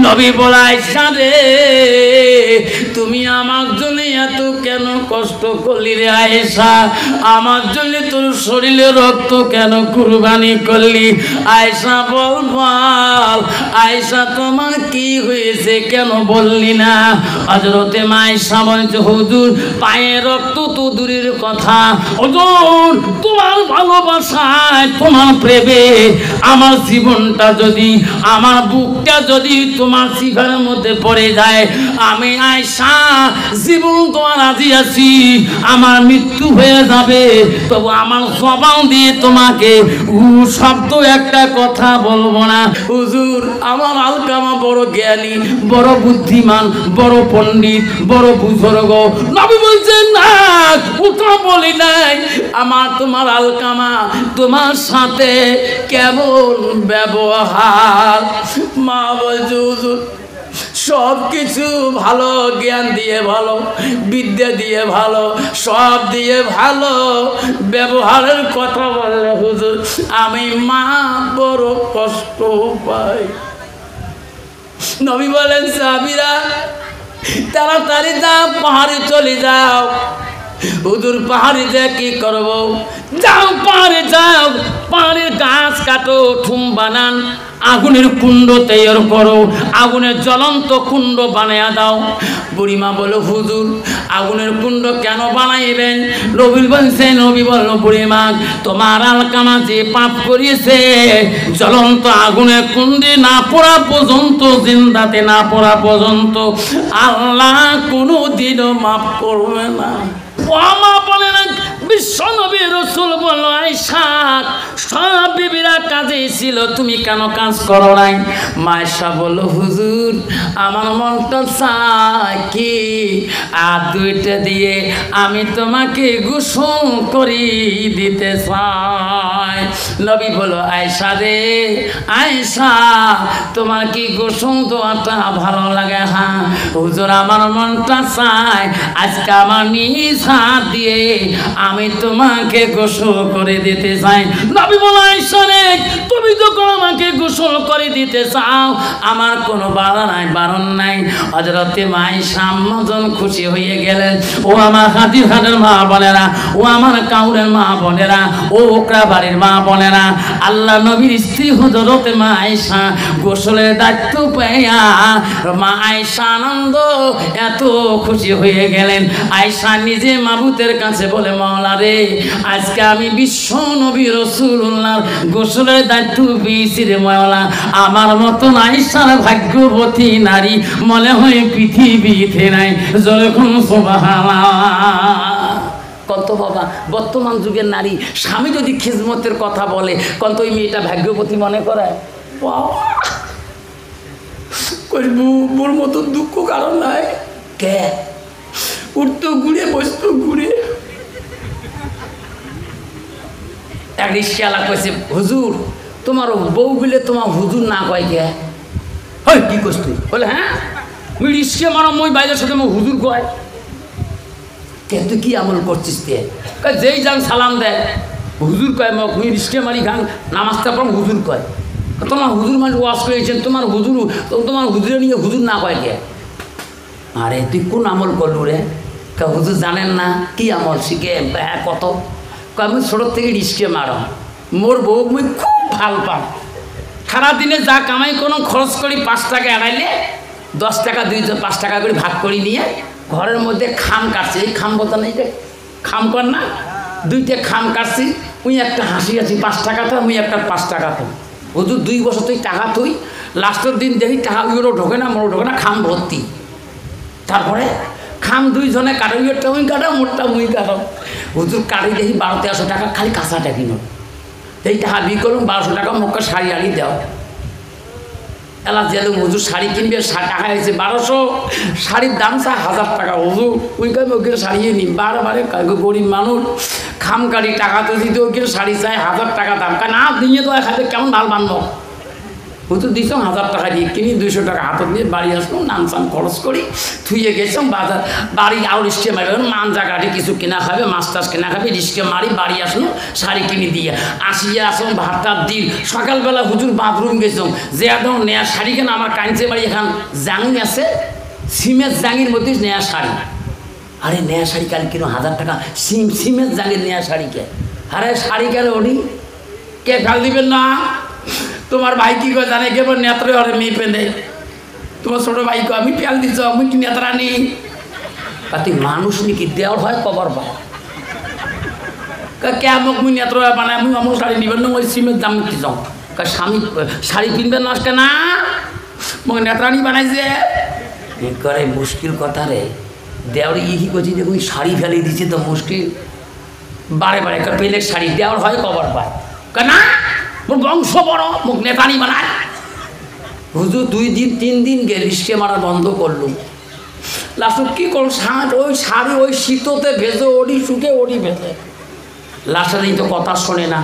নবী বলে আয়েশা রে তুমি আমার জন্য এত কেন কষ্ট করলি রে আয়েশা আমার জন্য তোর শরীরে রক্ত কেন কুরবানি করলি আয়েশা বল আয়েশা তোমার কি হয়েছে কেন বললি না হযরতে আয়েশা বলছে হুজুর পায়ে রক্ত তো দূরের কথা হুজুর তোমার ভালোবাসায় তোমার প্রেমে আমার জীবনটা যদি আমার বুকটা যদি তোমার জিহ্বার মধ্যে পড়ে যায় আমি আয়েশা জীবন তোমার রাজি আছি আমার মৃত্যু হয়ে যাবে তবু আমার জবান দিয়ে তোমাকে শব্দ একটা কথা বলবো না হুজুর আমার আলকামা বড় জ্ঞানী বড় বুদ্ধিমান বড় পণ্ডিত বড় বুজুর্গ নবী বলছেন না কথা বলি নাই আমার তোমার আলকামা তোমার সাথে কেমন ব্যবহার মা বলছে হুজুর সব কিছু ভালো জ্ঞান দিয়ে ভালো বিদ্যা দিয়ে ভালো সব দিয়ে ভালো ব্যবহারের কথা বললে হুজুর আমি মা বড় কষ্ট পাই নবী বলেন সাহাবীরা তাড়াতাড়ি যাও পাহাড়ে চলে যাও হুজুর পাহাড়ে যা কি করব যাও পাহাড়ে যাও পাহাড়ের গাছ কাটো ঠুম বানান আগুনের কুণ্ড তৈরি করো আগুনের জ্বলন্ত কুণ্ড বানায়া দাও বুড়িমা বলো হুজুর আগুনের কুণ্ড কেন বানাইবেন নবী বলছেন নবী বলল বুড়িমা তোমার আলকামা যে পাপ করিয়েছে জ্বলন্ত আগুনের কুণ্ডে না পড়া পর্যন্ত জিন্দাতে না পড়া পর্যন্ত আল্লাহ কোনোদিনও মাফ করবে না মা বলে না বিশ্ব নবী রাসূল বলল আয়েশা সব বিবিরা কাজে ছিল তুমি কেন কাজ করো নাই আয়েশা বলল হুজুর আমার মনটা চায় কি আর দুইটা দিয়ে আমি তোমাকে গোসল করি দিতে চাই নবী বলল আয়েশা রে আয়েশা তোমার কি গোসল দেওয়াটা ভালো লাগে হ্যাঁ হুজুর আমার মনটা চায় আজকে আমার নিজ হাত দিয়ে আমি তোমাকে গোসল করে দিতে চাই নবী বলে আয়েশা রে তুমি যখন আমাকে গোসল করে দিতে চাও আমার কোনো বাধা নাই বারণ নাই হযরতে আয়েশা আম্মাজান খুশি হয়ে গেলেন ও আমার হাদির মা বোনেরা ও আমার কাউরের মা বোনেরা ও ওকরা বাড়ির মা বোনেরা আল্লাহ নবীর স্ত্রী হযরতে আয়েশা গোসলের দায়িত্ব পেয়া মা আয়েশা আনন্দ এত খুশি হয়ে গেলেন আয়েশা নিজে মাবুতের কাছে বলে মাওলা রে আজকে আমি বিশ্ব নবী রাসূলুল্লাহর গোসলের দায়িত্ব পেয়েছি রে মাওলা আমার মতন আয়েশার ভাগ্যবতী নারী মনে হয় পৃথিবীতে নাই যখন সুবহানাল্লাহ কত বাবা বর্তমান যুগের নারী স্বামী যদি খিজমতের কথা বলে কত ওই মেয়েটা ভাগ্যবতী মনে করে মোর মতো দুঃখ কারণ নাই কে উঠতো ঘুরে বসতো ঘুরে এক রিক্সাওয়ালা কইছে হুজুর তোমার বউ বলে তোমার হুজুর না কয় কে হয় কি করছ তুই বলে হ্যাঁ মুই রিক্সা মারো মই বাইরের সাথে মই হুজুর কয় কে তুই কি আমল করছিস তে যেই যান সালাম দেয় হুজুর কয় মুই রিক্সা মারি গান নামাজটা পড়ম হুজুর কয় তোমার হুজুর মানে ওয়াজ করেছেন তোমার হুজুরে নিয়ে হুজুর না কয় কে আরে তুই কোন আমল করলু রে হুজুর জানেন না কি আমল শিখে কত আমি ছোটোর থেকে রিস্কে মারো মোর বউ মুই খুব ভাল পাম সারাদিনে যা কামাই কোনো খরচ করি 5 টাকা এড়াইলে 10 টাকা 5 টাকা করে ভাগ করি নিয়ে ঘরের মধ্যে খাম কাটছি এই খাম বলতে নেই খাম কর না 2টে খাম কাটছি মুই একটা হাসি আছি 5 টাকা তো মুই একটা 5 টাকা তো হুজুর 2 বছর তুই টাকা তুই লাস্টের দিন দেখি টাকা ইউরো ঢোকে না মোড়ো ঢোকে না খাম ভর্তি তারপরে খাম 2 জনে কাটো ইউরোটা মুই কাটো মোটটা মুই কাটো হুজুর কাটি দেখি 1200 টাকা খালি কাঁচা টাকি নোট এই টাকা বিয়ে করুন 1200 টাকা মক্কা শাড়ি আনি দাও এলা যেন হুজুর শাড়ি কিনবে টাকা হয়েছে 1200 শাড়ির দাম চায় 1000 টাকা হুজুর ওই কাজ ওকে শাড়িয়ে নিন বারে গরিব মানুষ খাম কাটি টাকা তো দিতে ওকে শাড়ি চায় 1000 টাকা দাম কারণ না নিয়ে তো খাতে কেমন ভাল বানব হুজুর দিছ 1000 টাকা দিয়ে কিনি 200 টাকা হাতত নিয়ে বাড়ি আসলাম, নাম চান খরচ করি, থুয়ে গেছিলাম বাজার বাড়ি আরও রিস্কে মারি মাঞ্জা কাঠি কিছু কেনা খাবে, মাছ টাছ কেনা খাবে, রিস্কে মারি বাড়ি আসলাম, শাড়ি কিনে দিয়ে আসিয়া আসলাম ভাত টাত দিন। সকালবেলা হুজুর বাথরুম গেছিলাম, যে একদম নেয়া শাড়ি কেন আমার কাঁচে বাড়ি এখান জাঙি আছে, সিমের জাঙির মধ্যে নেয়া শাড়ি। আরে নেয়া শাড়ি কাল কিনো 1000 টাকা, সিমের জাঙির নেয়া শাড়িকে। আরে শাড়ি কেন ওটি কে ফেল দিবেন না? তোমার ভাই কি করে জানে কেবল নেত্রে হরে মেয়ে পেঁধে, তোমার ছোটো ভাইকে আমি পেয়াল দিছ, আমি কি নেত্রা নি? তাতে মানুষ নাকি দেওয়ার হয় কবর পায় কে মোক মুই নেত্র বানায় মুই আমার শাড়ি নিবেন না, ওই সিমের দাম নিতে যাও। স্বামী শাড়ি কিনবেন না আজকে না, মোক নেত্রানি বানাইছে করে মুশকিল কথা রে। দেওয়ার ইহি করছি যে ওই শাড়ি ফেলে দিচ্ছে তো মুশকিল, বারে বারে পেলের শাড়ি দেওয়ার হয় কবর পায় না, মোর বংশ বড় মুখ নেতানি বানায়। হুজুর 2 দিন 3 দিন গেল রিস্কে মারা বন্ধ করলুম। লাস্ট কী করল, ওই শাড়ি ওই শীততে ভেজে ওড়ি শুকে ওড়ি ভেজে, লাস্টের দিন তো কথা শোনে না।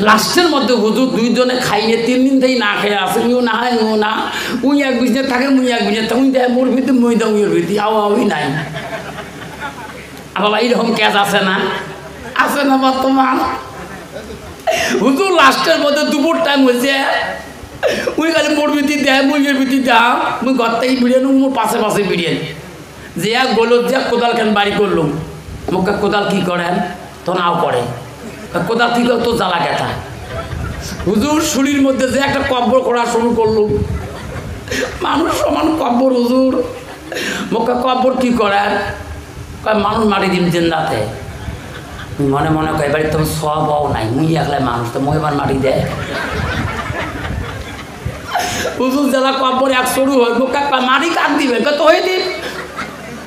লাস্টের মধ্যে হুজুর 2 জনে খাইনে 3 দিন থেকেই না খেয়ে আসে, ইউ না হয় ইউ না, উই এক বিজনে থাকে মুই এক বিজনে থাকে, উই দেয় মোর ভিতরে মই দাও উইয়ের ভিতরে আওয়াই নাই। বাবা এইরকম ক্যাচ আছে না, আছে না বর্তমান? হুজুর লাস্টের মধ্যে দুপুর টাইম হয়েছে, উই খালি মোর ভিতরে দেয় মুইয়ের ভিতরে দাম, মুই ঘর থেকে বিরিয়ানি মোর পাশে পাশে বিরিয়ানি যে এক গোলত যে কোদাল কেন বাড়ি করলুম। মুখে কোদাল কী করেন তো নাও করে, কোদাল কী করে তো জ্বালা গেথা। হুজুর শুলির মধ্যে যে একটা কব্বর করা শুরু করলুম, মানুষ সমান কব্বর। হুজুর মুখে কব্বর কী করেন, মানুষ মারি দিন জিন্দাতে। মনে মনে কয় এবারে তোমার সবও নাই, মুই একলাই মানুষ তো মই এবার মাটি দেয়। হুজুর জেলা কব্বর 100 হয়, মাটি কাট দিবে তো হয়ে দিন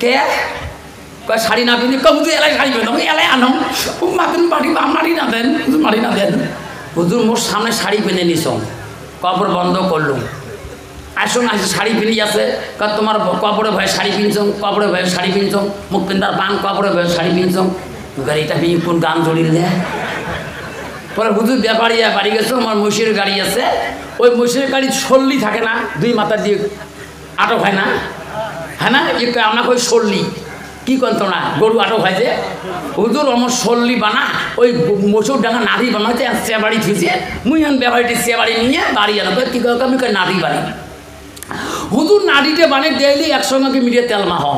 কে কয় শাড়ি না পিঁধে হুজুর এলাই শাড়ি পেতাম এলাই আনো মাটি মাটি না দেন, হুজুর মাটি না দেন। হুজুর মোর সামনে শাড়ি পিঁধে নিছ, কবর বন্ধ করলুম। আসুন আসে শাড়ি পিঁধি আছে, তোমার কবরে ভয়ে শাড়ি পিনছ, কবরে ভয়ে শাড়ি পিনছ, মুখ পিন্ধার বান কবরে ভয়ে শাড়ি পিনছ, এটা পিঁ কোন গান জড়িয়ে দেয়। পরে হুজুর ব্যাপারী বাড়ি গেছে, আমার মহিষের গাড়ি আছে, ওই মহিষের গাড়ি সল্লি থাকে না, 2 মাথার দিয়ে আটক হয় না, হ্যাঁ না, আপনাকে ওই সল্লি কী করতো না, গরু আটক হয় যে, হুজুর আমার সল্লি বানা ওই মসুর ডাঙা নাড়ি বানাতে চেবাড়ি থুইছে, মুই এখন ব্যাপারীটি চেবাড়ি নিয়ে বাড়ি আনো কী করে আমি নাড়ি বাড়ি। হুজুর নাড়িতে বানিয়ে ডেইলি একসঙ্গে মিডিয়ে তেল মাহন,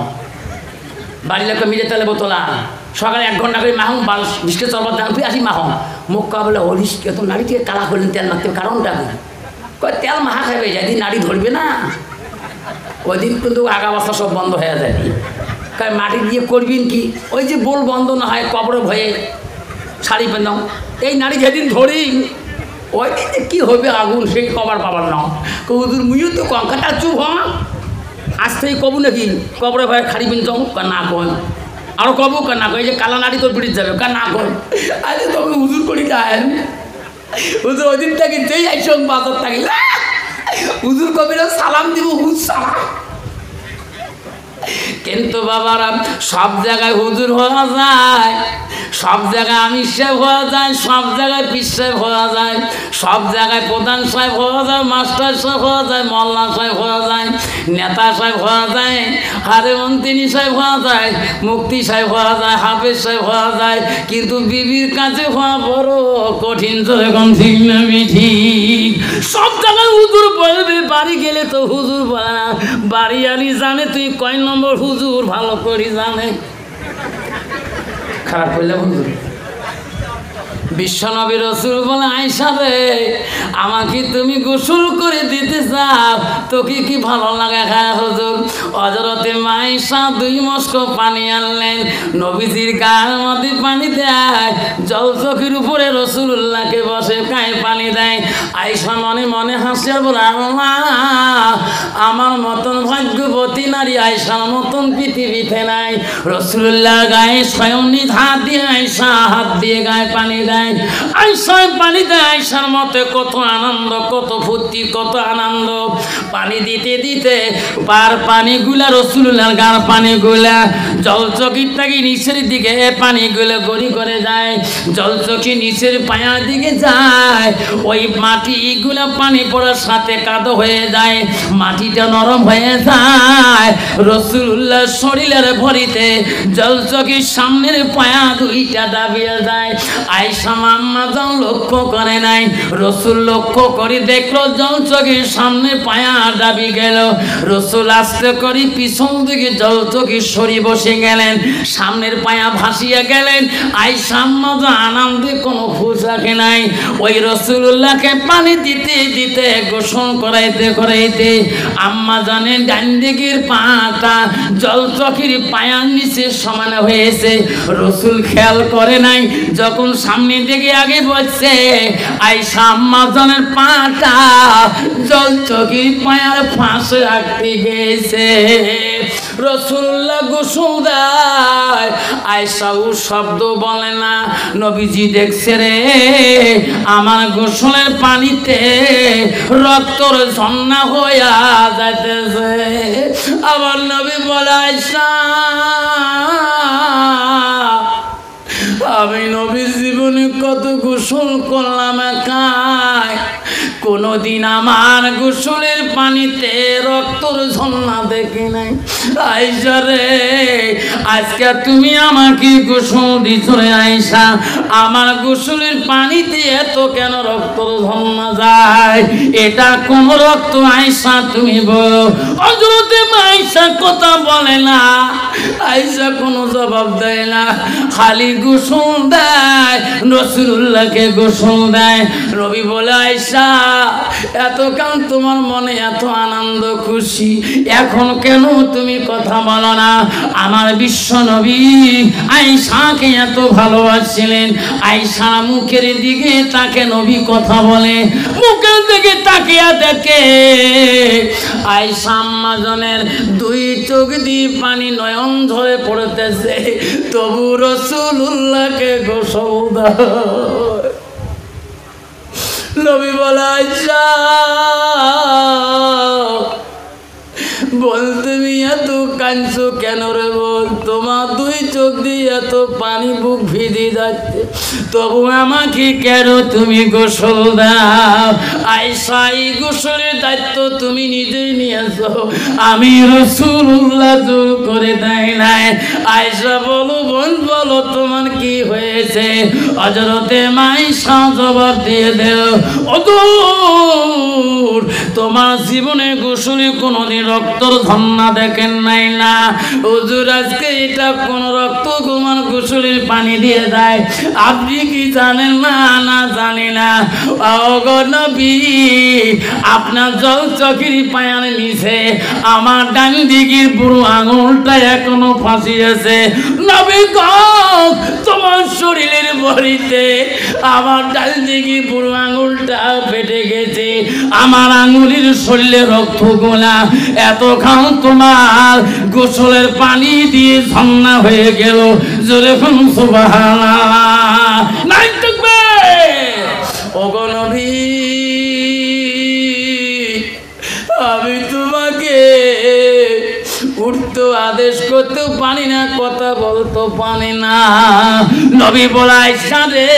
বাড়ির লোককে মিডিয়ে তেলে বোতলা সকালে 1 ঘন্টা করে মাহম 20 কেজি চলবার দাম তুই আসি মাহম মুখা বলে হলিস এত নাড়ি থেকে কালা করলেন তেল মারতে কারণটা কই তেল মাহা খাবে যেদিন নাড়ি ধরবে না ওই দিন কিন্তু আগা বাস্তা সব বন্ধ হয়ে যায়। কয় মাটি দিয়ে করবেন কি, ওই যে বোল বন্ধ না হয় কবরে ভয়ে শাড়ি পেলাম, এই নাড়ি যেদিন ধরি ওই দিন কী হবে আগুন সেই কবার পাবার না। হুজুর মুইও তো কঙ্কাটা চুপ হ আজ থেকে কবু নাকি কবরে ভয়ে খাড়ি পিনতাম না কয় আরো কব না কই যে কালা নাড়ি তোর পিড়িত যাবে না কই আরে তবে হুজুর করি গায়েন হুজুর ওই দিন থেকে যেই আইসং বাজার থাকি হুজুর কবিরা সালাম দিব হুজুর সালাম। কিন্তু বাবারা সব জায়গায় হুজুর হওয়া যায়, সব জায়গায় আমির সাহেব হওয়া যায়, সব জায়গায় পীর সাহেব হওয়া যায়, সব জায়গায় প্রধান সাহেব হওয়া যায়, মাস্টার সাহেব হওয়া যায়, মোল্লা সাহেব হওয়া যায়, নেতা সাহেব হওয়া যায়, হারে মন্ত্রী সাহেব হওয়া যায়, মুফতি সাহেব হওয়া যায়, হাফেজ সাহেব হওয়া যায়, কিন্তু বিবির কাছে হওয়া বড় কঠিন। তো এখন ঠিক না ঠিক? সব জায়গায় হুজুর বলবে, বাড়ি গেলে তো হুজুর বলে না, বাড়ি আলি জানে তুই কয় নম্বর হুজুর ভালো করে জানে। খারাপ করলে হুজুর বিশ্বনবী রাসূল বলে আয়েশা রে আমাকে তুমি গোসল করে দিতে চাও তোকে কি ভালো লাগে? হ্যাঁ হুজুর। হযরতে আয়েশা 2 মস্ক পানি আনলেন, নবীজির গায়ের মধ্যে পানি দেয়, জল চোখের উপরে রাসূলুল্লাহকে বসে গায়ে পানি দেয়। আয়েশা মনে মনে হাসে আর বলে আল্লাহ আমার মতন ভাগ্যবতী নারী আয়েশার মতন পৃথিবীতে নাই। রাসূলুল্লাহ গায়ে স্বয়ং নিজ হাত দিয়ে আয়েশা হাত দিয়ে গায়ে পানি দেয়, আয়েশায় পানি দেয়। আয়েশার মতে কত আনন্দ, কত ফুর্তি, কত আনন্দ। পানি দিতে দিতে পার পানিগুলা রাসূলুল্লাহর গার পানিগুলা জলচকির থেকে নিচের দিকে পানিগুলো গড়ি করে যায়, জলচকি নিচের পায়ার দিকে যায়। ওই মাটিগুলো পানি পড়ার সাথে কাদো হয়ে যায়, মাটিটা নরম হয়ে যায়। রাসূলুল্লাহ শরীরের ভরিতে জলচকির সামনের পায়া দুইটা দাবিয়ে যায়। আয়েশা আম্মা যান লক্ষ্য করে নাই, রাসূল লক্ষ্য করে দেখলো জলচকির সামনে পায়া দাবি গেল। রাসূল আস্তে করে পিছন দিকে জলচকির সরি বসে গেলেন, সামনের পায়া ভাসিয়ে গেলেন। আয়েশা আম্মা যান আনন্দে কোনো খুশ রাখে নাই। ওই রাসূলুল্লাহকে পানি দিতে দিতে গোসল করাইতে আম্মা জানেন ডান দিকের পাটা জলচকির পায়ার নিচে সমান হয়েছে। রাসূল খেয়াল করে নাই, যখন সামনের দিকে আগে বসছে আয়েশা আম্মা জানের পাটা জলচকির পায়ার ফাঁসে রাখতে গেছে। রাসূলুল্লাহ গোসল দেয়, আয়েশা ও শব্দ বলে না। নবীজি দেখছে রে আমার গোসলের পানিতে রক্তর ঝর্ণা হইয়া যাইতেছে। আমার নবী বলে আয়েশা আমি নবীর জীবনে কত গোসল করলাম একাই, কোনদিন আমার গোসলের পানিতে রক্তর ঝর্ণা দেখি নাই। আয়েশা রে আজকে তুমি আমাকে গোসল দিছো রে আয়েশা, আমার গোসলের পানিতে এত কেন রক্তর ঝর্ণা যায়? এটা কোন রক্ত আয়েশা তুমি বলো। হযরতে আয়েশা কথা বলে না, আয়েশা কোনো জবাব দেয় না, খালি গোসল দেয়, রাসূলুল্লাহকে গোসল দেয়। নবী বলে আয়েশা এতকাল তোমার মনে এত আনন্দ খুশি, এখন কেন তুমি কথা বলো না? আমার বিশ্ব নবী আয়েশাকে এত ভালোবাসছিলেন, আয়েশা মুখের দিকে তাকে নবী কথা বলে, মুখের দিকে তাকিয়ে দেখে আয়েশা আম্মা জানের দুই চোখ দিয়ে পানি নয়ন ধরে পড়তেছে, তবু রাসূলুল্লাহকে গোসল দেয়। নবী বলে আয়েশা বল তুমি এত কাঁদছো কেন রে? বল তোমার দুই চোখ দিয়ে এত পানি বুক ভিজে যাচ্ছে, তবু আমাকে কেন তুমি গোসল দাও? আয়েশা এই গোসলের দায়িত্ব তুমি নিজেই নিয়েছো, আমি রাসূলুল্লাহ জোর করে দেয় নাই। আয়েশা বলো বোন বলো তোমার কি হয়েছে? হযরতে আয়েশা জবাব দিয়ে দেও, ওদূর তোমার জীবনে গোসলে কোনোদিন রক্তর ঝর্ণা দেখেন নাই না? হুজুর আজকে এটা কোন রক্ত তোমার গোসলের পানি দিয়ে দেয়, আপনি কি জানেন না? না জানি না। ওগো নবী আপনার জলচকির পায়ার নিচে আমার ডান দিকের বুড়ো আঙুলটা এখনো ফাঁসি আছে। নবী গো তোমার শরীরের ভরিতে আমার ডান দিকের বুড়ো আঙুলটা ফেটে গেছে, আমার আঙুলের শরীরে রক্ত গোলা এতক্ষণ তোমার গোসলের পানি দিয়ে ঝর্ণা হয়ে গেল। জোরে সুবহানাল্লাহ নাই থাকবে। ওগো নবী আমি তোমাকে উঠতে আদেশ করতে পারি না, কথা বলতে পারি না। নবী বলে আয়েশা রে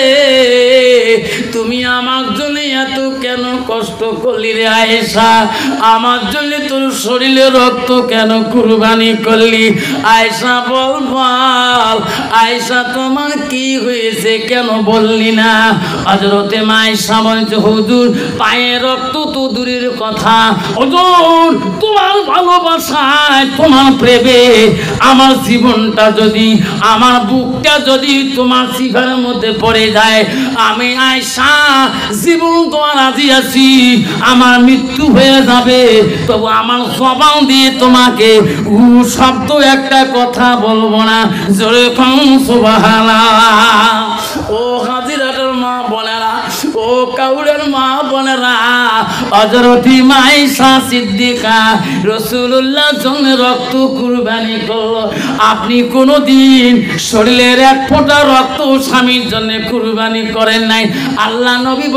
তুমি আমার জন্য এত কেন কষ্ট করলি রে আয়েশা? আমার জন্য তোর শরীরে রক্ত কেন কুরবানি করলি? আয়েশা বল বল আয়েশা তোমার কি হয়েছে কেন বললি না? হযরতে আয়েশা বলছে হুজুর পায়ে রক্ত তো দূরের কথা, হুজুর তোমার ভালোবাসায় তোমার প্রেমে আমার জীবনটা যদি আমার বুকটা যদি তোমার শিখার মধ্যে পড়ে যায়, আমি আয়েশা জীবন তোমার রাজি আছি, আমার মৃত্যু হয়ে যাবে তবু আমার জবান দিয়ে তোমাকে শব্দ একটা কথা বলবো না। জোরে কোন সুবহানাল্লাহ। ও হাজিরাটের মা বোনেরা, ও কাউরের মা বোনেরা, হযরত আয়েশা সিদ্দিকা রাসূলুল্লাহর জন্য রক্ত কুরবানি করলো। আপনি কোনোদিন শরীরের এক ফোঁটা রক্ত স্বামীর জন্য কুরবানি করেন নাই। আল্লাহ নবী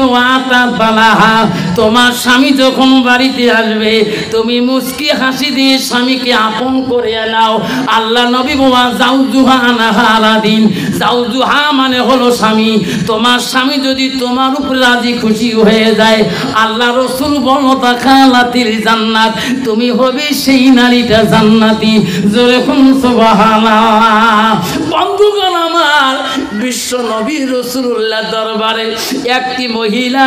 বালাহা, তোমার স্বামী যখন বাড়িতে আসবে তুমি মুস্কি হাসি দিয়ে স্বামীকে আপন করে নাও। আল্লাহ নবী বাবা জাউজুহা আনাহারাদিন, জাউজুহা মানে হলো স্বামী। তোমার স্বামী যদি তোমার উপরে রাজি খুশি হয়ে যায়, আল্লাহ রসুল বলো তাকালাতিল জান্নাত, তুমি হবে সেই নারীটা জান্নাতি। জোরে কোন সুবহানাল্লাহ। বন্ধুগণ আমার, বিশ্ব নবী রাসূলুল্লাহ দরবারে একটি মহিলা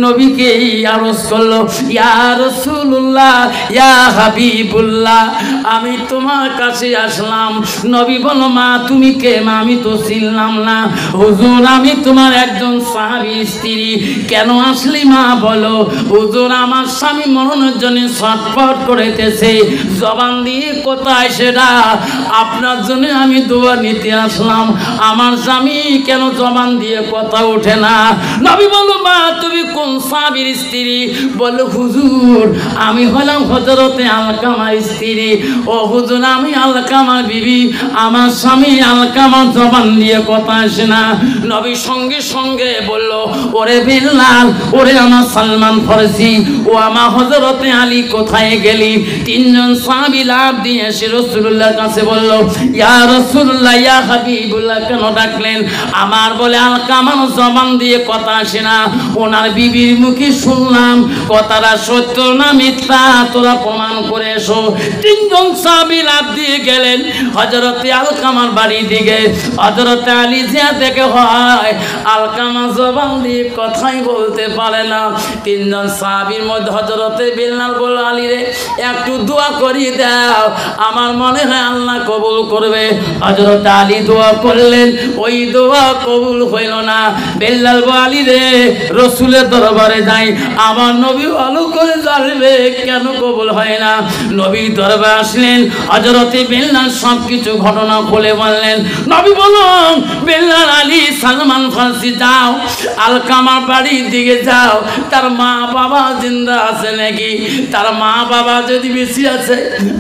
নবীকে আরজ করলো, ইয়া রাসূলুল্লাহ, ইয়া হাবিবুল্লাহ, আমি তোমার কাছে আসলাম। নবী বলো, মা তুমি কে? মা আমি তো চিনলাম না। হুজুর আমি তোমার একজন সাহাবীর স্ত্রী। কেন আসলি মা? বলো। হুজুর আমার স্বামী মরণের জন্য ছটফট করিতেছে, জবান দিয়ে কোথায় সেটা আপনার জন্য আমি দোয়া নিতে আসলাম। আমার স্বামী কেন জবান দিয়ে কথা ওঠে না? নবী বলো, মা তুমি কোন সাহাবীর স্ত্রী? বলো, হুজুর আমি হলাম হযরতে আলকামার স্ত্রী। ও হুজুর আমি আলকামার বিবি, আমার স্বামী আলকামার জবান দিয়ে কথা আসে না। নবী সঙ্গে সঙ্গে বলল, ওরে বিল্লাল, ওরে আমার সালমান ফারসি, ও আমার হযরতে আলী কোথায় গেলি? তিনজন সাহাবী লাফ দিয়ে এসে রাসূলুল্লাহর কাছে বলল, ইয়া রাসূলুল্লাহ, ইয়া হাবিবুল্লাহ, কেন ডাকলেন? আমার বলে আলকামার জবান দিয়ে কথা আসে না, ওনার বিবির মুখে শুনলাম, কথাটা সত্য না মিথ্যা তোরা প্রমাণ করে এসো। তিনজন সাহাবী লাফ দিয়ে গেলেন হযরতে আলকামার বাড়ির দিকে। হযরতে আলী যা থেকে হয় আলকামা জবান দিয়ে কথাই বলতে পারে না। তিনজন সাহাবীর মধ্যে হযরতে বিল্লাল বলল, আলী রে একটু দোয়া করিয়ে দাও, আমার মনে হয় আল্লাহ কবুল করবে। হযরতে আলী দোয়া করলেন, ওই দোয়া কবুল হইল না। বিল্লাল বলল, আলী রে রাসূলের দরবারে যাই, আমার নবী ভালো করে জানবে কেন কবুল হয় না। নবী দরবারে আসলেন, হযরতে বিল্লাল সবকিছু ঘটনা খুলে বললেন। নবী বললেন, বিল্লাল, আলী, সালমান ফারসি যাও আলকামার বাড়ির দিকে যাও, তার মা বাবা জিন্দা আছে নাকি? তার মা বাবা যদি বেশি আছে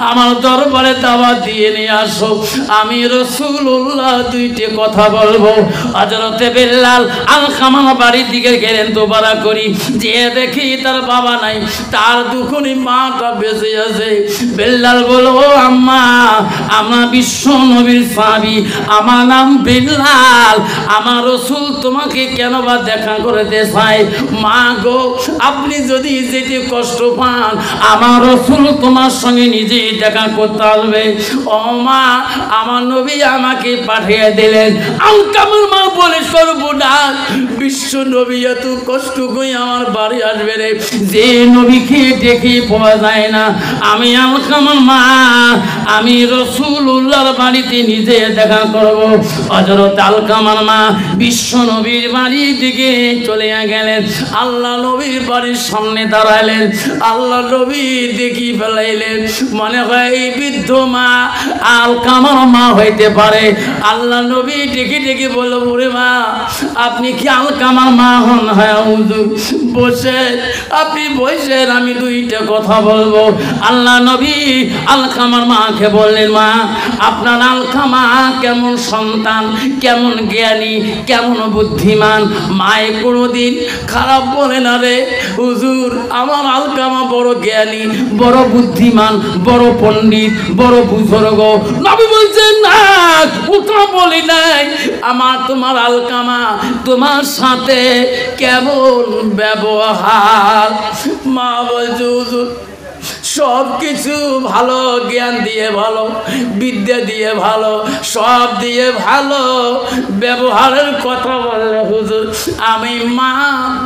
আমার দরবারে দাওয়াত দিয়ে নিয়ে আসো, আমি রাসূলুল্লাহ দুইটি কথা বলবো। হযরতে বিল্লাল আলকামার বাড়ির দিকে গেলেন দোবারা করি, যে দেখি তার বাবা নাই, তার দুখনি মাটা বেঁচে আছে। বিল্লাল বলো, আম্মা আমার বিশ্ব নবীর সাহাবী, আমার নাম বিল্লাল, আমার রাসূল তোমাকে কেন বা দেখা করতে চায়। মা গো, আপনি যদি যেতে কষ্ট পান আমার রাসূল তোমার সঙ্গে নিজেই দেখা করতে আসবে। ও মা, আমার নবী আমাকে পাঠিয়ে দিলেন। আলকামার মা বলে, সর্বনাশ, বিশ্ব নবী এত কষ্ট করে আমার বাড়ি আসবে রে, যে নবীকে দেখে পাওয়া যায় না। আমি আলকামার মা, আমি রাসূলুল্লাহর বাড়িতে নিজে দেখা করব। হযরত আলকামার মা বিশ্ব নবীর বাড়ির দিকে চলে গেলেন। আল্লাহ নবীর বাড়ির সামনে দাঁড়ালেন। আল্লাহ নবী দেখি ফেলাইলেন, মনে হয় এই বৃদ্ধ মা আলকামার মা হইতে পারে। আল্লাহ নবী ডেকে ডেকে বলল, ওরে মা, আপনি কি আলকামার মা হন? হ্যাঁ হুজুর। বসেন, আপনি বসেন, আমি দুইটা কথা বলবো। আল্লাহ নবী আলকামার মাকে বললেন, মা আপনার আলকামা কেমন সন্তান, কেমন জ্ঞানী, কেমন বুদ্ধিমান? মায়ে কোনোদিন খারাপ বলে না রে হুজুর, আমার আলকামা বড় জ্ঞানী, বড় বুদ্ধিমান, বড় পণ্ডিত, বড় বুজুর্গ। নবী বলছেন, না ওটা বলি নাই, আমার তোমার আলকামা তোমার সাথে কেমন ব্যবহার। মা বলছে, হুজুর সব কিছু ভালো, জ্ঞান দিয়ে ভালো, বিদ্যা দিয়ে ভালো, সব দিয়ে ভালো, ব্যবহারের কথা বললে হুজুর আমি মা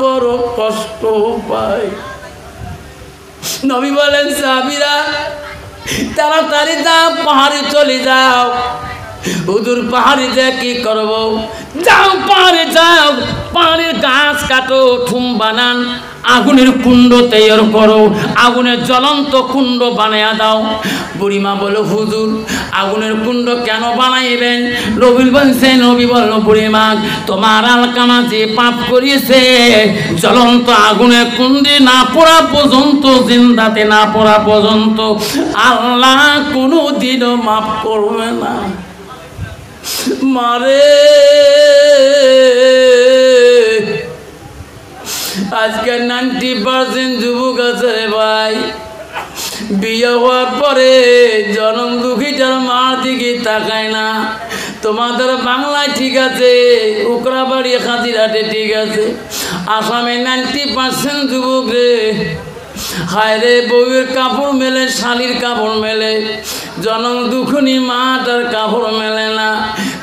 বড় কষ্ট পাই। নবী বলেন, সাহাবীরা তাড়াতাড়ি যাও, পাহাড়ে চলে যাও। হুজুর পাহাড়ে যা কি করবো? যাও পাহাড়ে যাও, পাহাড়ের গাছ কাটো, ঠুম বানান, আগুনের কুণ্ড তৈরি করো, আগুনের জ্বলন্ত কুণ্ড বানায়া দাও। বুড়িমা বলো হুজুর আগুনের কুণ্ড কেন বানাইবেন? নবী বলছে, নবী বলল বুড়িমা তোমার আলকামা যে পাপ করিয়েছে জ্বলন্ত আগুনের কুণ্ডে না পড়া পর্যন্ত, জিন্দাতে না পড়া পর্যন্ত আল্লাহ কোনো দিনও মাফ করবে না। মারে আজকে 90% যুবক আছে রে ভাই, বিয়ে হওয়ার পরে জনম দুঃখীটার মার দিকে তাকায় না। তোমাদের বাংলায় ঠিক আছে, উকরাবাড়ি খাদিরহাটে ঠিক আছে, আসামে 90% যুবক রে হায় রে বউয়ের কাপড় মেলে, শালির কাপড় মেলে, জনম দুঃখনী মাটার কাপড় মেলে না।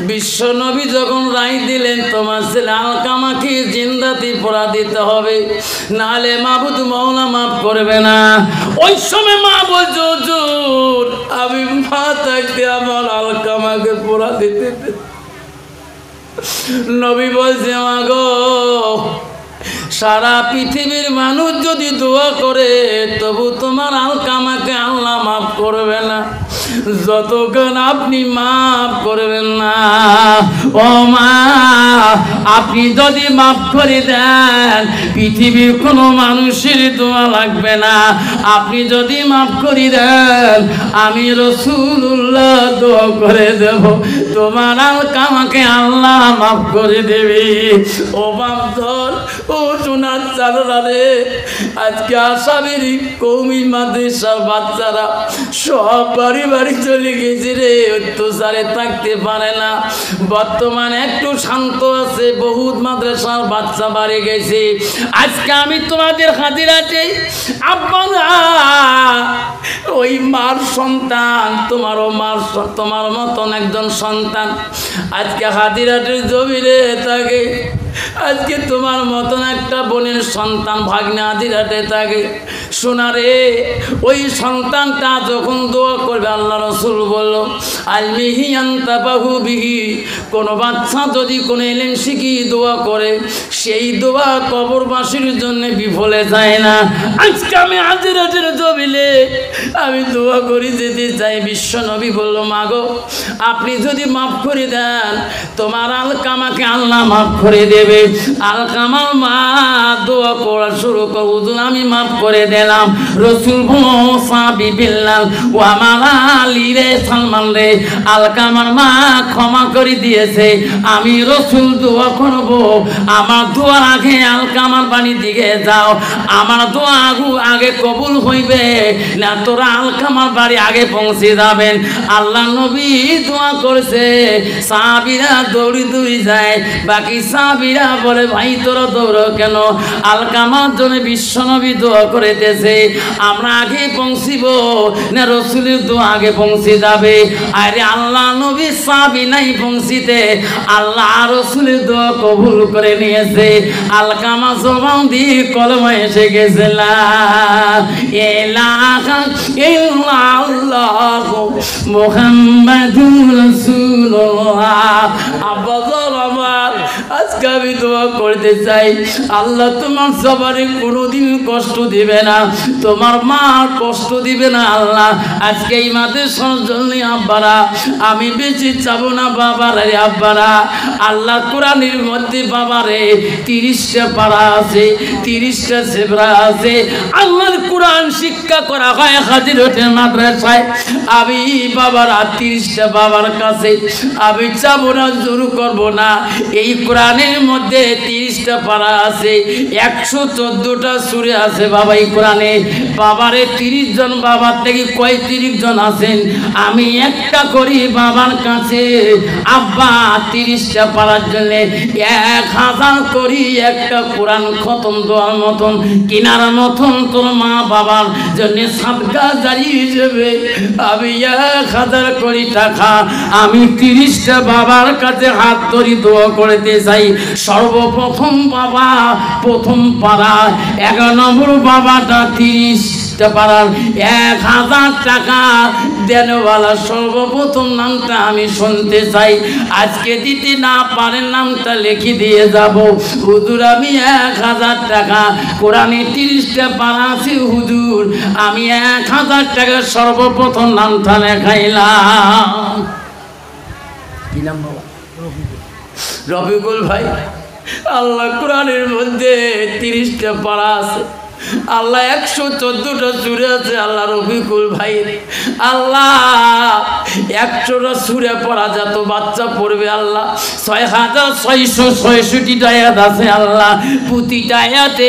বিশ্ব নবী যখন রায় দিলেন তোমার ছেলে আলকামাকে জিন্দাতি পড়া দিতে হবে, নাহলে মাবুদ মওলা মাফ করবে না। ওই সময় মা বলছে হুজুর আমি মা থাকতে আমার আলকামাকে পড়া দিতে। নবী বলছে মা গো সারা পৃথিবীর মানুষ যদি দোয়া করে তবু তোমার আলকামাকে আল্লাহ মাফ করবে না, যতক্ষণ আপনি মাফ করবেন না। ও মা আপনি যদি মাফ করে দেন পৃথিবীর কোনো মানুষের দোয়া লাগবে না। আপনি যদি মাফ করে দেন আমি রাসূলুল্লাহ দোয়া করে দেব, তোমার আলকামাকে আল্লাহ মাফ করে দেবে। ও বাপধর ও সোনার চালরা রে, আজকে আসামেরই কৌমি মাদ্রাসার বাচ্চারা সব বাড়ি বাড়ি চলে গেছে রে, অত্যাচারে থাকতে পারে না। বর্তমানে একটু শান্ত আছে, বহুত মাদ্রাসার বাচ্চা বাড়ি গেছে। আজকে আমি তোমাদের হাজিরাতে আপনারা ওই মার সন্তান, তোমারও মার তোমার মতন একজন সন্তান আজকে হাজিরাটের জমিরে থাকে। আজকে তোমার মতন একটা বোনের সন্তান ভাগ্নে হাজিরাটে থাকে। শোনা রে ওই সন্তানটা যখন দোয়া করবে আল্লাহ রাসূল বলল আলমিহি আনতাবাহু বিহি, কোনো বাচ্চা যদি কোনো ইলম শিখি দোয়া করে সেই দোয়া কবরবাসীর জন্য বিফলে যায় না। আজকে আমি হাজিরাটের জমিলে আমি দোয়া করে যেতে চাই। বিশ্ব নবী বলল মা গো আপনি যদি মাফ করে দেন তোমার আলকামাকে আল্লাহ মাফ করে দেবে। আলকামার মা দোয়া করা শুরু করো, হুজুর আমি মাফ করে দিলাম। রাসূল সাহাবী বিল্লাল ও আমার আলী রে সালমান রে আলকামার মা ক্ষমা করে দিয়েছে। আমি রাসূল দোয়া করব, আমার দোয়ার আগে আলকামার বাড়ি দিকে যাও, আমার দোয়া আগে কবুল হইবে না তোরা আলকামার বাড়ি আগে পৌঁছে যাবেন। আল্লাহ নবী দোয়া করছে, সাহাবীরা দৌড়ি দৌড়ি যায়, বাকি সাহাবীরা বলে ভাই তোরা দৌড়ো কেন? আলকামার জন্য বিশ্ব নবী দোয়া করিতেছে, আমরা আগে পৌঁছিব না রাসূলের দোয়া আগে পৌঁছে যাবে? আরে আল্লাহ নবী সাহাবী নাই পৌঁছিতে, আল্লাহ রাসূলের দোয়া কবুল করে নিয়েছে। আলকামা জবান দিয়ে কলমা এসে গেছে লা ইলাহা ইল্লাল্লাহ মুহাম্মাদুর রাসূলুল্লাহ। আব্বাজান আমার আজকে আমি দোয়া করতে চাই আল্লাহ তোমার সবারই কোনোদিন কষ্ট দিবে না, তোমার মা কষ্ট দিবে না। আল্লাহ আজকে এই মাদ্রাসার জন্য আব্বারা আমি বেশি চাবো না বাবারা রে আব্বারা। আল্লাহ কোরআনের মধ্যে বাবারে 30টা পারা আছে, 30টা সেবরা আছে। আল্লাহর কোরআন শিক্ষা করা হয় হাজিরহাটের মাদ্রাসায়। আমি বাবারা 30টা বাবার কাছে আমি চাবো না, জোর করবো না। এই কোরআনের মধ্যে 30টা পারা আছে, 114টা সূরা আছে বাবা এই কোরআনে। বাবারে 30 জন বাবার থেকে কয় 30 জন আছেন, আমি একটা করি বাবার কাছে আব্বা 30টা পারার জন্য 1000 করি একটা কোরআন খতম দেওয়ার মতন কিনার মতন তোর মা বাবার জন্য সাদকা জারি হিসেবে আমি 1000 কোটি টাকা আমি 30টা বাবার কাছে হাত ধরি দোয়া করতে চাই। সর্বপ্রথম বাবা প্রথম পাড়া 11 নম্বর বাবাটা 30 30টা পাড়ার 1000 টাকা দেনওয়ালা সর্বপ্রথম নামটা আমি শুনতে চাই। আজকে দিতে না পারেন নামটা লিখে দিয়ে যাব। হুজুর আমি 1000 টাকা, কোরআনে 30টা পারা আছে হুজুর, আমি 1000 টাকা সর্বপ্রথম নামটা লেখাইলাম। কি নাম বাবা? রফিকুল ভাই। আল্লাহ কোরআনের মধ্যে 30টা পারা আছে, আল্লাহ 114টা সূরা আছে। আল্লাহ রফিকুল ভাই আল্লাহ 100টা সূরা পড়া যত বাচ্চা পড়বে আল্লাহ 6666টা আয়াত আছে আল্লাহ। প্রতিটা আয়াতে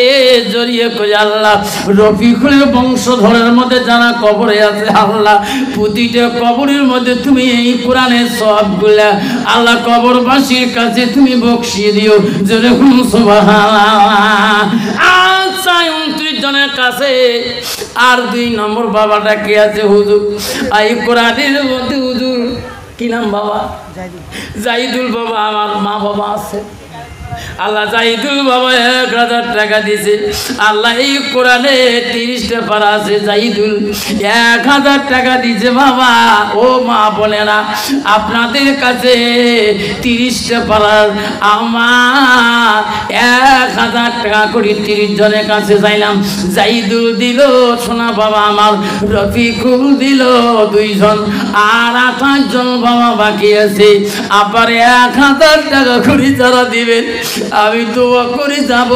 জড়িয়ে করে আল্লাহ রফিকুলের বংশধরের মধ্যে যারা কবরে আছে আল্লাহ, প্রতিটা কবরের মধ্যে তুমি এই কোরআনের সওয়াবগুলা আল্লাহ কবরবাসীর কাছে তুমি বকশিয়ে দিও। জোরে বলুন সুবহানাল্লাহ। আচ্ছা 29 জনের কাছে আর 2 নম্বর বাবাটা কে আছে হুজুর? এই কোরআনের মধ্যে হুজুর কি নাম বাবা? জাহিদুল বাবা। আমার মা বাবা আছে আল্লাহ জাহিদুল বাবা 1000 টাকা দিয়েছে আল্লাহ। এই কোরআনে 30টা পারা আছে, জাহিদুল 1000 টাকা দিয়েছে বাবা। ও মা বোনেরা, আপনাদের কাছে 30টা পারার আমার 1000 টাকা করে 30 জনের কাছে চাইলাম। জাহিদুল দিল সোনা বাবা আমার, রফিকুল দিল 2 জন, আর 28 জন বাবা বাকি আছে। আবার 1000 টাকা করে যারা দিবেন আমি দোয়া করে যাব।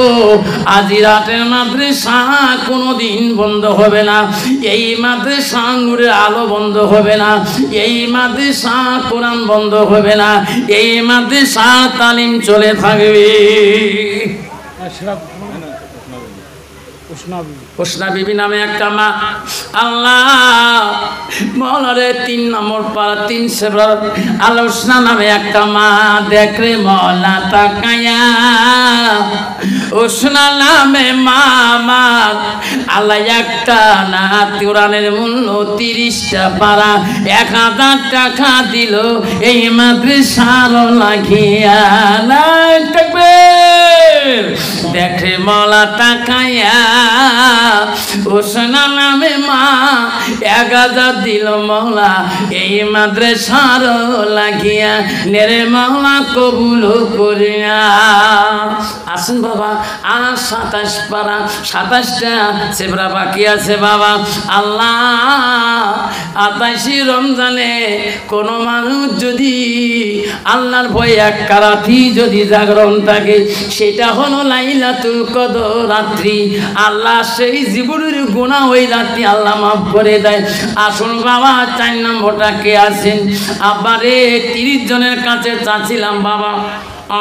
আজি রাতের মাদ্রাসা কোনোদিন বন্ধ হবে না, এই মাদ্রাসা নূরের আলো বন্ধ হবে না, এই মাদ্রাসা কোরআন বন্ধ হবে না, এই মাদ্রাসা তালিম চলে থাকবে। উসনা বিবি নামে একটা মা আল্লাহ মৌলারে 3 নম্বর পাড়া 3 সেবর আল্লাহ উসনা নামে একটা মা। দেখরে মৌলা তাকায়া উসনা নামে মা আমার আল্লাহ একটা না কোরআনের মূল্য 30টা পারা 1000 টাকা দিল এই মাদ্রাসার লাগিয়া। দেখে মৌলা তাকায়া উসনা নামে মা 1000 দিল মৌলা এই মাদ্রাসার লাগিয়া। নেরে মৌলা কবুল করিয়া। আসুন বাবা, আর 27 পারা 27টা সেবরা বাকি আছে বাবা। আল্লাহ 28 রমজানে কোন মানুষ যদি আল্লাহর ভয়ে এক রাতি যদি জাগরণ থাকে, সেটা হলো লাইলাতুল কদর রাত্রি। আল্লাহ সেই জীবনের গুনাহ ওই রাত্রি আল্লাহ মাফ করে দেয়। আসুন বাবা 4 নম্বরটা কে আছেন? আবারে 30 জনের কাছে চাচ্ছিলাম বাবা।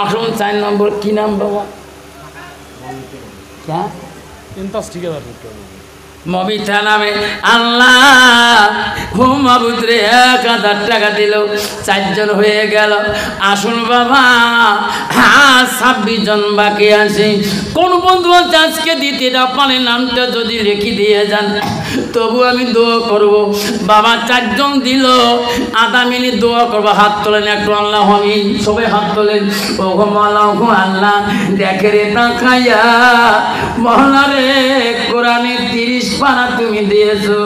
আসুন 4 নম্বর কি নাম বাবা? মমিতা নামে আল্লাহ হুমাবুদ্রে 1000 টাকা দিল, 4 জন হয়ে গেল। আসুন বাবা 26 জন বাকি আছে। কোন বন্ধু আজকে দিতে না পারে নামটা যদি লিখে দিয়ে যান তবু আমি দোয়া করব বাবা। 4 জন দিল, আধা মিনিট দোয়া করবো। হাত তোলেন একটু আল্লাহ আমিন, সবাই হাত তোলেন। আল্লাহ দেখে রে তাকাইয়া মহলা রে কোরআনে 30 পারা তুমি দিয়েছো,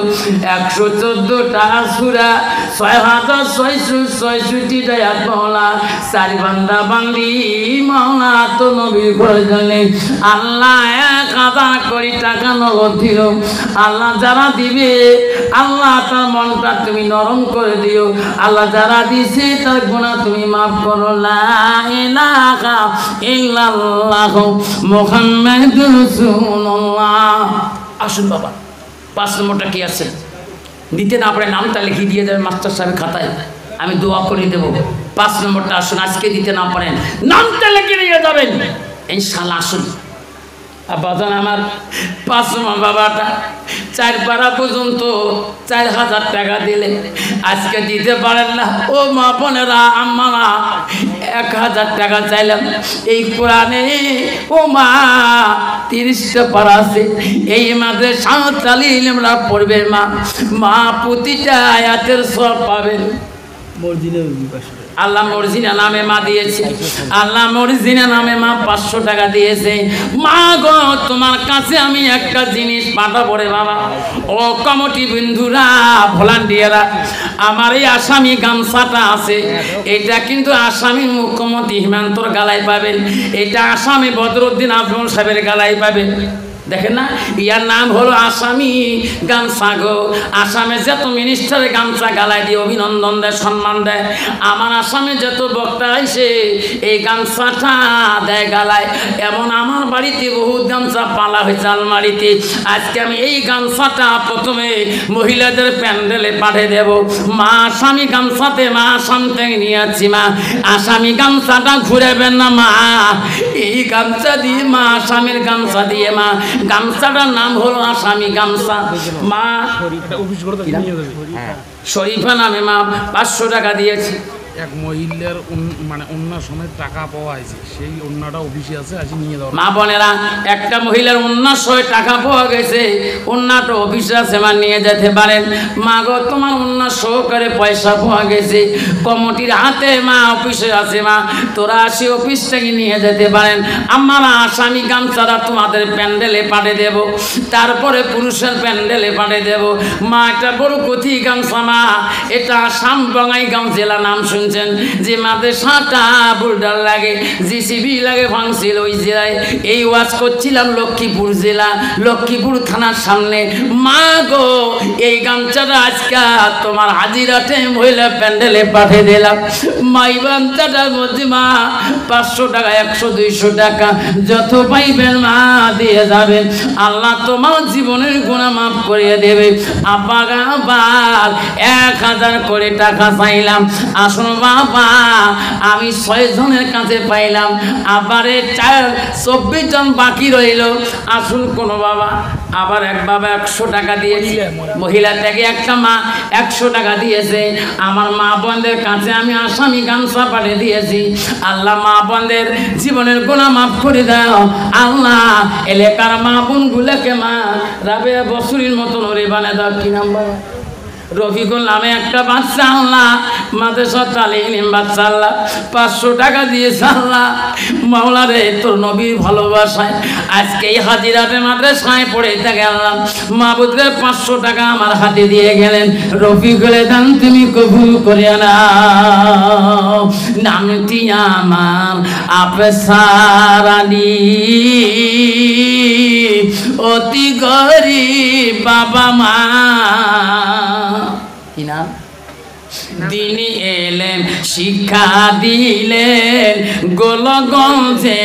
114টা সূরা, 6666টা আয়াত মওলা। 4 বান্দা বান্দি মওলা তো নবীর প্রয়োজনে আল্লাহ 1000 কোটি টাকা নগদ দিল। আল্লাহ যারা দিবে আল্লাহ তার মনটা তুমি নরম করে দিও। আল্লাহ যারা দিছে তার গুনাহ তুমি মাফ করো। লা ইলাহা ইল্লাল্লাহ মুহাম্মাদুর রাসূলুল্লাহ। আসুন বাবা 5 নম্বরটা কি আছে? দিতে না পারে নামটা লিখিয়ে দিয়ে যাবে মাস্টার সাহেব খাতায়, আমি দোয়া করে দেবো। 5 নম্বরটা আসুন, আজকে দিতে না পারেন নামটা লিখে দিয়ে যাবেন ইনশাআল্লাহ। আসুন আব্বাজান আমার 5 নম্বর বাবাটা 4 পারা পর্যন্ত 4000 টাকা দিলেন, আজকে দিতে পারেন না। ও মা বোনেরা আম্মারা 1000 টাকা চাইলাম। এই কোরআনে ও মা 30টা পারা আছে, এই মাদ্রাসা তালিমরা পড়বে মা। মা প্রতিটা আয়াতের সওয়াব পাবেন। আল্লাহ মর্জিনা নামে মা দিয়েছে, আল্লাহ মর্জিনা নামে মা 500 টাকা দিয়েছে। মা গো তোমার কাছে আমি একটা জিনিস পাঠাবো রে বাবা। ও কমিটি বন্ধুরা, ভলান্টিয়াররা, আমার এই আসামি গামছাটা আছে, এটা কিন্তু আসামি মুখ্যমন্ত্রী হিমন্তর গালায় পাবেন, এটা আসামি বদরুদ্দিন আজমল সাহেবের গালায় পাবেন। দেখেন না, ইয়ার নাম হলো আসামি গামছা গো। আসামে যত মিনিস্টারের গামছা গালায় দিয়ে অভিনন্দন দেয়, সম্মান দেয়, আমার আসামে যত বক্তা আইসে এই গামছাটা দেয় গালায়। এমন আমার বাড়িতে বহুত গামছা পালা হয়েছে আলমারিতে। আজকে আমি এই গামছাটা প্রথমে মহিলাদের প্যান্ডেলে পাঠিয়ে দেব। মা আসামি গামছাতে মা আসাম থেকে নিয়ে আসছি মা, আসামি গামছাটা ঘুরাবেন না মা, এই গামছা দিয়ে মা আসামির গামছা দিয়ে মা, গামছাটার নাম হলো আসামি গামছা। মা শরীফা নামে মা 500 টাকা দিয়েছি। এক মহিলার মানে অন্য সময় টাকা পাওয়া হয়েছে, সেই অন্যটা অফিসে আছে, আজ নিয়ে যাওয়া। মা বোনেরা, একটা মহিলার 1900 টাকা পাওয়া গেছে, অন্যটা অফিসে আছে মা, নিয়ে যেতে পারেন। মা গো তোমার 1900 করে পয়সা পাওয়া গেছে, কমিটির হাতে মা, অফিসে আছে মা, তোরা আসি অফিস থেকে নিয়ে যেতে পারেন। আমার আসামি গামছাটা তোমাদের প্যান্ডেলে পাঠিয়ে দেব, তারপরে পুরুষের প্যান্ডেলে পাঠিয়ে দেব। মা একটা বড় কথি গামছা মা, এটা আসাম বঙ্গাইগাঁও জেলা নাম শুনছেন, যে মাদ্রাসাটা বুলডার লাগে, জিসিবি লাগে ভাঙছিল ওই জেলায়। এই ওয়াজ করছিলাম লক্ষ্মীপুর জেলা, লক্ষ্মীপুর থানার সামনে। মা গো এই গামছাটা আজকে তোমার হাজিরাতে মহিলা প্যান্ডেলে পাঠিয়ে দিলাম। মাই গামছাটার মধ্যে মা 500 টাকা, 100, 200 টাকা যত পাইবেন মা দিয়ে যাবেন। আল্লাহ তোমার জীবনের গুনাহ মাফ করিয়ে দেবে। আবার 1000 করে টাকা চাইলাম, আসুন বাবা আমি 6 জনের কাছে পাইলাম, আবারে 24 জন বাকি রইল। আসুন কোনো বাবা, আবার এক বাবা 100 টাকা দিয়েছে, মহিলা থেকে একটা মা 100 টাকা দিয়েছে। আমার মা বোনদের কাছে আমি আসামি গামছা পাঠিয়ে দিয়েছি। আল্লাহ মা বোনদের জীবনের গুনাহ মাফ করে দাও আল্লাহ। এলাকার মা বোনগুলোকে মা রাবেয়া বসুরির মতন ওরে বানিয়ে দাও। কি নাম্বার? রফিকুল নামে একটা বাচ্চা আল্লাহ, মাদ্রাসা তালিম বাচ্চা আল্লাহ, 500 টাকা দিয়েছে আল্লাহ। মাওলা রে তোর নবীর ভালোবাসায় আজকে এই হাজিরাতে মাদ্রাসায় পড়ে থাকে আল্লাহ। মাহবুবরে 500 টাকা আমার হাতে দিয়ে গেলেন। রফিকুলের দান তুমি কবুল করে নাও। নামটি আমার আফসারানি, অতি গরিব বাবা মা। কি নাম? দিনী এলেন শিক্ষা দিলেন গোলগঞ্জে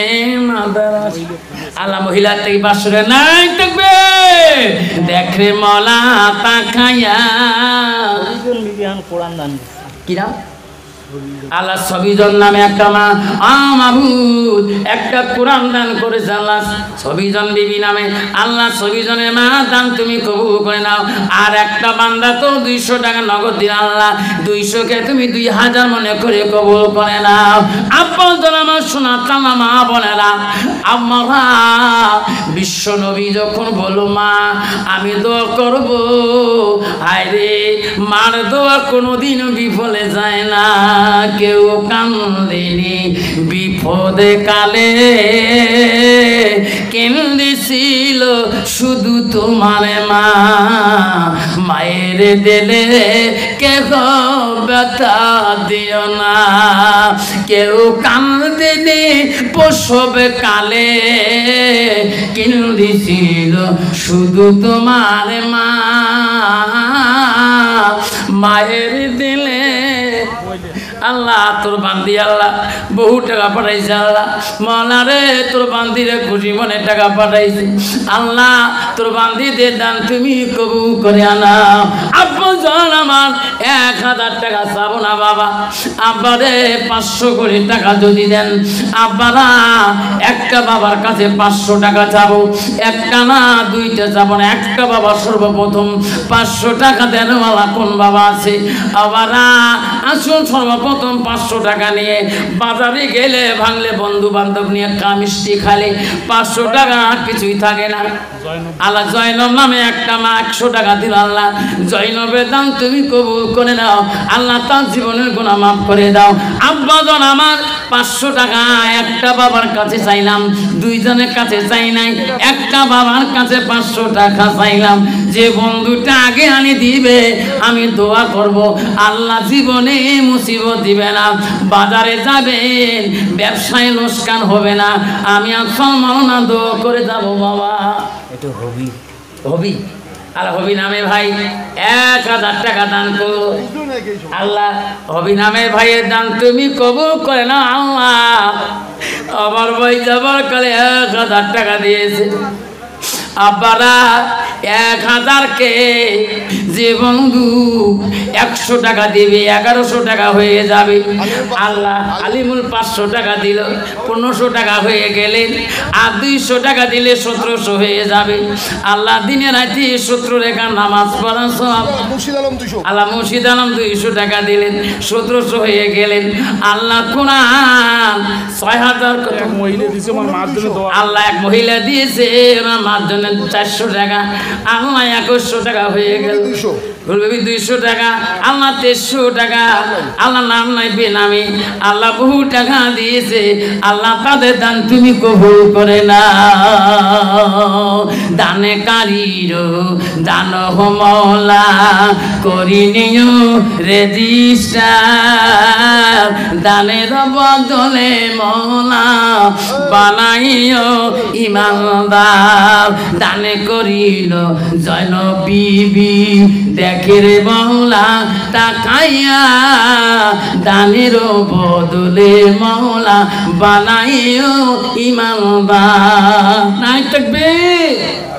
মাদ্রাসা। আল্লাহ মহিলা থেকে 500 নাই থাকবে, দেখরে মলা তাকায়া। কি নাম? আল্লাহ সবিজন নামে একটা মা মাহবুব একটা কোরআন দান করেছে আল্লাহ। সবিজন বিবি নামে আল্লাহ সবিজনের মা দান তুমি কবুল করে নাও। আর একটা বান্দা তো 200 টাকা নগদ দিন আল্লাহ, 200কে তুমি 2000 মনে করে কবুল করে নাও। আপনাদের আমার শোনা কালা মা বোনেরা, আমরা বিশ্ব নবী যখন বলো মা আমি দোয়া করব, আরে মার দোয়া কোনোদিন বিফলে যায় না। কেউ কান্দেনি বিপদে কালে, কেন্দেছিল শুধু তোমার মা। মায়ের দিলে কেহ ব্যথা দিও না, কেউ কান্দেনি প্রসব কালে, কেন্দেছিল শুধু তোমার মা। মায়ের দিলে আল্লাহ তোর বান্দি আল্লাহ বহু টাকা পাঠাইছে আল্লাহ। মৌলা রে তোর বান্দিরে খুশি মনে টাকা পাঠাইছে আল্লাহ, তোর বান্দিদের দান তুমি কবুল করে আনাও। আপনার আমার 1000 টাকা চাবো না বাবা, আব্বারে 500 করে টাকা যদি দেন। আব্বারা একটা বাবার কাছে 500 টাকা চাবো, একটা না দুইটা চাবো না, একটা বাবা সর্বপ্রথম 500 টাকা দেনওয়ালা কোন বাবা আছে? আবারা আসুন সর্বপ্রথম 500 টাকা নিয়ে বাজারে গেলে ভাঙলে বন্ধু বান্ধব নিয়ে মিষ্টি খালে 500 টাকা আর কিছুই থাকে না। আল্লাহ জয়নব নামে একটা মা 100 টাকা দিল আল্লাহ, জয়নবের দাম তুমি কবুল করে করে দাও, আল্লাহ তার জীবনের গুনাহ মাফ করে দাও। আব্বাজন আমার 500 টাকা একটা বাবার কাছে চাইলাম, দুইজনের কাছে চাই নাই, একটা বাবার কাছে 500 টাকা চাইলাম। যে বন্ধুটা আগে আনি দিবে আমি দোয়া করব আল্লাহ জীবনে মুসিবত দিবে না। বাজারে যাবেন ব্যবসায় লোকসান হবে না, আমি আর সম্মাননা দোয়া করে যাব বাবা। এটা হবি হবি আর হবি নামে ভাই 1000 টাকা দান করো আল্লাহ। হবি নামে ভাইয়ের দান তুমি কবুল করে না আল্লাহ। আমার ভাই যাবার কালে 1000 টাকা দিয়েছে। আব্বারা 1000কে যে বন্ধু 100 টাকা দিবে 1100 টাকা হয়ে যাবে। আল্লাহ আলিমুল 500 টাকা দিল, 1500 টাকা হয়ে গেলেন, আর 200 টাকা দিলে 1700 হয়ে যাবে। আল্লাহ দিনে রাতে 17 রেখা নামাজ পড়া সব। আল্লাহ মুর্শিদ আলম 200 টাকা দিলেন, 1700 হয়ে গেলেন। আল্লাহ কোরআন 6000 মহিলা দিছে আমার মার জন্য দোয়া। আল্লাহ এক মহিলা দিয়েছে আমার মার জন্য 400 টাকা। আল্লাহ 2100 টাকা হয়ে গেল। 200 টাকা, আল্লাহ 300 টাকা। আল্লাহ নাম নাই বেনামি, আল্লাহ বহু টাকা দিয়েছে। আল্লাহ তাদের দান তুমি কবুল করে না। দানে কারির দান মওলা করি নিও রেজিস্টার, দানের বদলে মওলা বানাইও ইমানদার। দানে করিল জয়নব বিবি দেখে রে মওলা তাকাইয়া, দানের বদলে মওলা বানাইও ইমানদার। নাই থাকবে।